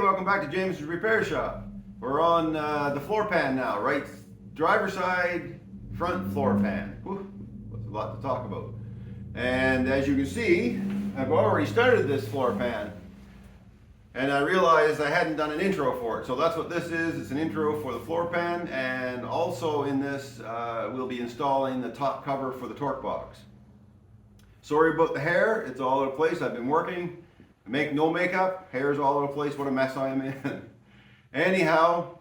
welcome back to Jameson's Repair Shop. We're on the floor pan now, right? Driver side, front floor pan. Whew, that's a lot to talk about. And as you can see, I've already started this floor pan. And I realized I hadn't done an intro for it. So that's what this is. It's an intro for the floor pan. And also in this, we'll be installing the top cover for the torque box. Sorry about the hair. It's all over the place. I've been working. Make no makeup, hair's all over the place, what a mess I am in. Anyhow,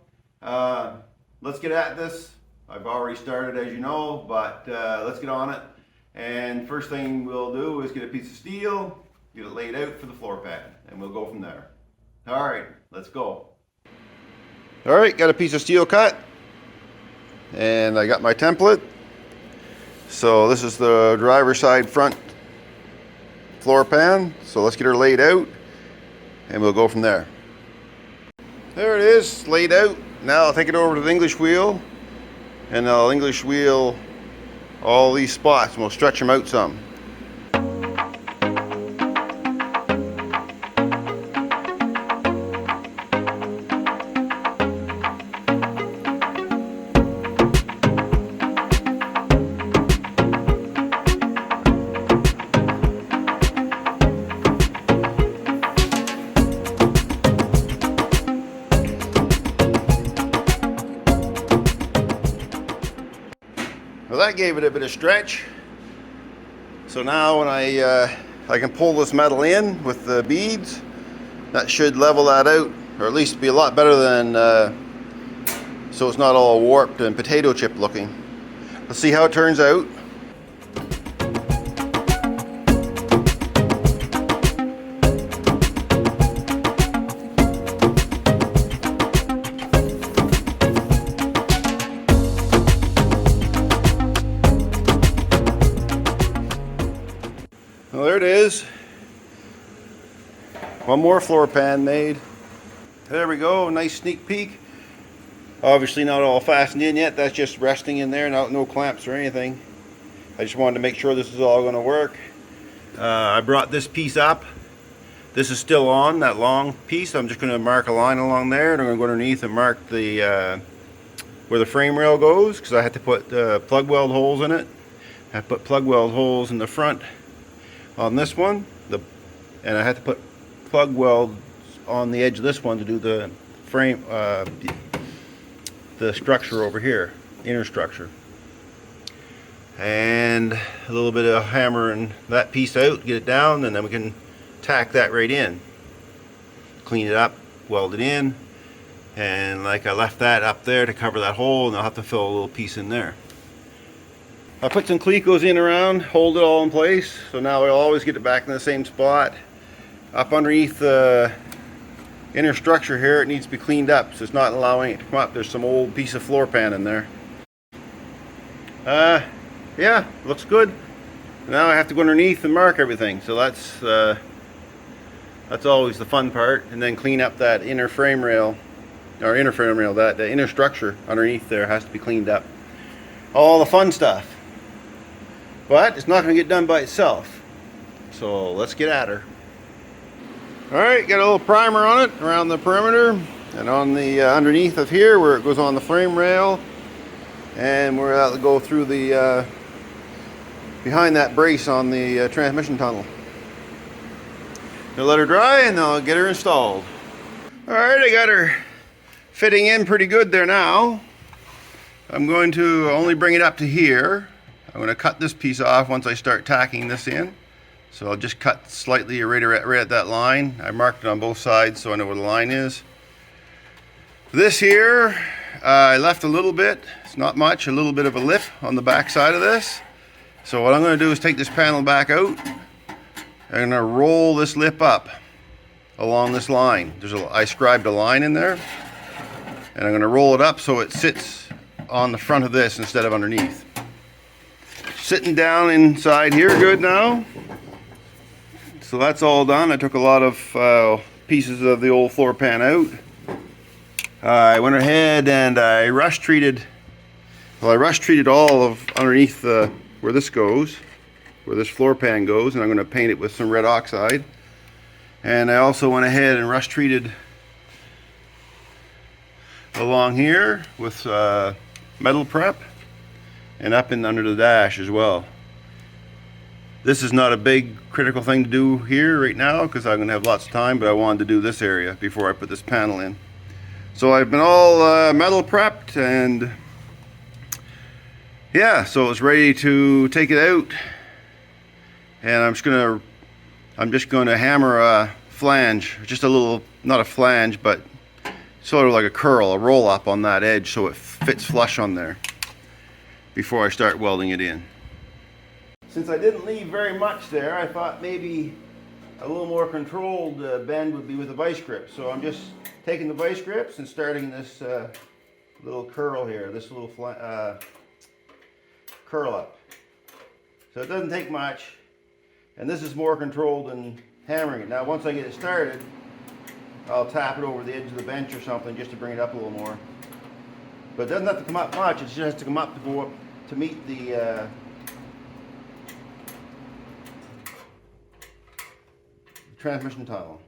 let's get at this. I've already started, as you know, but let's get on it. And first thing we'll do is get a piece of steel, get it laid out for the floor pan, and we'll go from there. All right, let's go. All right, got a piece of steel cut, and I got my template. So this is the driver's side front floor pan, so let's get her laid out and we'll go from there. There it is, laid out. Now I'll take it over to the English wheel and I'll English wheel all these spots and we'll stretch them out some. Well, that gave it a bit of stretch. So now when I can pull this metal in with the beads, that should level that out, or at least be a lot better than, so it's not all warped and potato chip looking. Let's see how it turns out. Well, there it is. One more floor pan made. There we go, nice sneak peek. Obviously not all fastened in yet, that's just resting in there, no clamps or anything. I just wanted to make sure this is all going to work. I brought this piece up. This is still on, that long piece. I'm just going to mark a line along there, and I'm going to go underneath and mark the where the frame rail goes, because I had to put plug weld holes in it. I put plug weld holes in the front on this one, and I had to put plug welds on the edge of this one to do the frame, the structure over here, inner structure. And a little bit of hammering that piece out, get it down, and then we can tack that right in. Clean it up, weld it in, and like I left that up there to cover that hole, and I'll have to fill a little piece in there. I put some clecos in around, hold it all in place, so now I'll always get it back in the same spot. Up underneath the inner structure here, it needs to be cleaned up, so it's not allowing it to come up. There's some old piece of floor pan in there. Yeah, looks good. Now I have to go underneath and mark everything, so that's always the fun part. And then clean up that inner frame rail, or inner frame rail, that the inner structure underneath there has to be cleaned up. All the fun stuff. But it's not going to get done by itself. So let's get at her. Alright, got a little primer on it around the perimeter and on the underneath of here where it goes on the frame rail, and we're out to go through the behind that brace on the transmission tunnel. Gonna let her dry and I'll get her installed. Alright, I got her fitting in pretty good there now. I'm going to only bring it up to here. I'm going to cut this piece off once I start tacking this in. So I'll just cut slightly right at that line. I marked it on both sides so I know where the line is. This here, I left a little bit. It's not much, a little bit of a lip on the back side of this. So what I'm going to do is take this panel back out. I'm going to roll this lip up along this line. I scribed a line in there. And I'm going to roll it up so it sits on the front of this instead of underneath. Sitting down inside here good now. So that's all done. I took a lot of pieces of the old floor pan out. I went ahead and I rust treated all of underneath where this goes, where this floor pan goes, and I'm going to paint it with some red oxide. And I also went ahead and rust treated along here with metal prep and up and under the dash as well. This is not a big critical thing to do here right now because I'm going to have lots of time, but I wanted to do this area before I put this panel in. So I've been all metal prepped, and yeah, so it's ready to take it out. And I'm just going to hammer a flange, just a little, not a flange, but sort of like a curl, a roll up on that edge so it fits flush on there before I start welding it in. Since I didn't leave very much there, I thought maybe a little more controlled bend would be with the vice grip. So I'm just taking the vice grips and starting this little curl here, this little curl up. So it doesn't take much, and this is more controlled than hammering it. Now once I get it started, I'll tap it over the edge of the bench or something just to bring it up a little more. But it doesn't have to come up much, it just has to come up to go up to meet the transmission tunnel.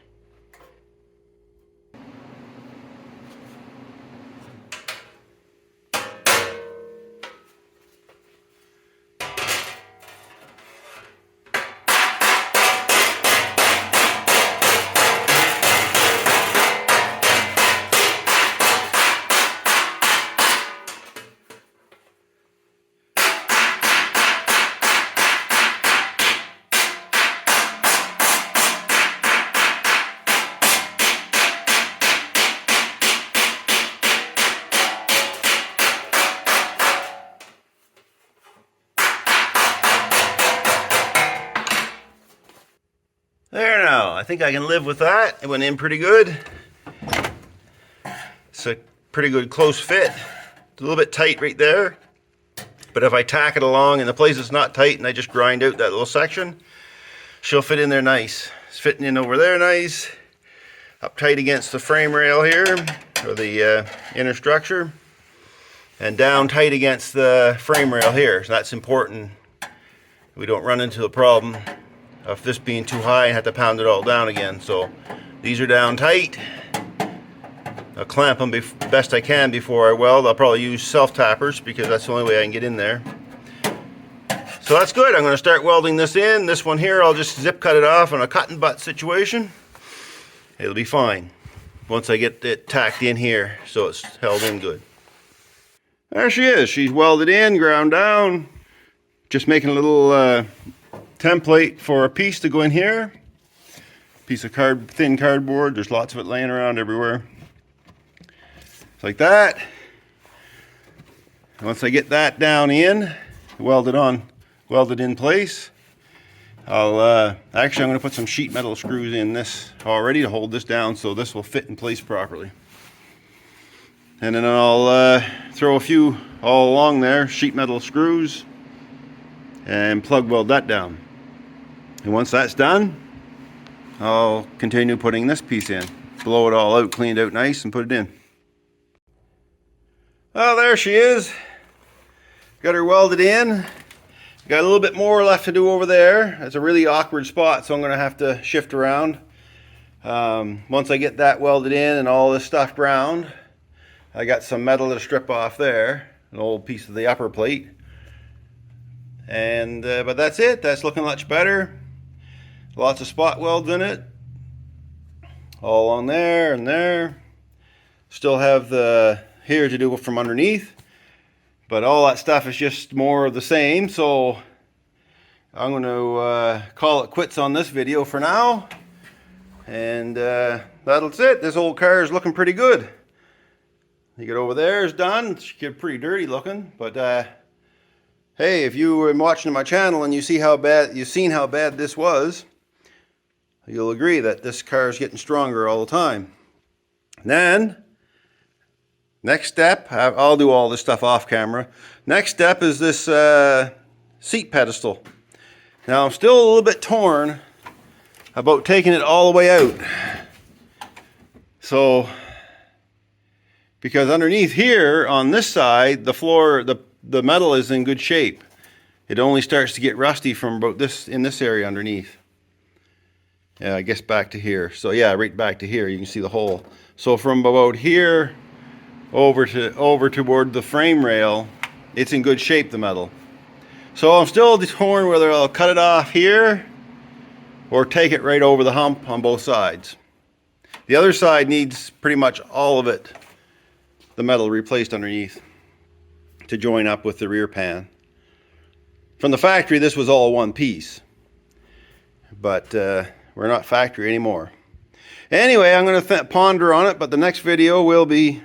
There now, I think I can live with that. It went in pretty good. It's a pretty good close fit. It's a little bit tight right there. But if I tack it along in the place it's not tight and I just grind out that little section, she'll fit in there nice. It's fitting in over there nice. Up tight against the frame rail here, or the inner structure. And down tight against the frame rail here. So that's important. We don't run into a problem of this being too high and have to pound it all down again. So these are down tight. I'll clamp them best I can before I weld. I'll probably use self-tappers because that's the only way I can get in there. So that's good. I'm going to start welding this in. This one here, I'll just zip cut it off on a cut and butt situation. It'll be fine once I get it tacked in here so it's held in good. There she is. She's welded in, ground down. Just making a little template for a piece to go in here. Piece of thin cardboard. There's lots of it laying around everywhere. It's like that. Once I get that down in, welded in place, actually I'm going to put some sheet metal screws in this already to hold this down so this will fit in place properly. And then I'll throw a few all along there, sheet metal screws, and plug weld that down. And once that's done, I'll continue putting this piece in. Blow it all out, cleaned out nice, and put it in. Well, there she is. Got her welded in. Got a little bit more left to do over there. It's a really awkward spot, so I'm going to have to shift around. Once I get that welded in and all this stuff ground, I got some metal to strip off there, an old piece of the upper plate. And but that's it. That's looking much better. Lots of spot welds in it. All on there and there. Still have the here to do from underneath. But all that stuff is just more of the same. So I'm going to call it quits on this video for now. And that's it. This old car is looking pretty good. You get over there is done. It's pretty dirty looking. But hey, if you were watching my channel and you've seen how bad this was, you'll agree that this car is getting stronger all the time. Then, next step, I'll do all this stuff off camera. Next step is this seat pedestal. Now I'm still a little bit torn about taking it all the way out. So, because underneath here on this side, the floor, the metal is in good shape. It only starts to get rusty from about in this area underneath. Yeah, I guess back to here. So yeah, right back to here, you can see the hole. So from about here over toward the frame rail, it's in good shape, the metal. So I'm still torn whether I'll cut it off here or take it right over the hump on both sides. The other side needs pretty much all of it, the metal replaced underneath, to join up with the rear pan. From the factory, this was all one piece, but we're not factory anymore. Anyway, I'm going to ponder on it, but the next video will be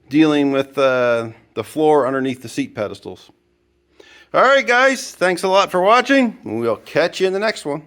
dealing with the floor underneath the seat pedestals. Alright guys, thanks a lot for watching, and we'll catch you in the next one.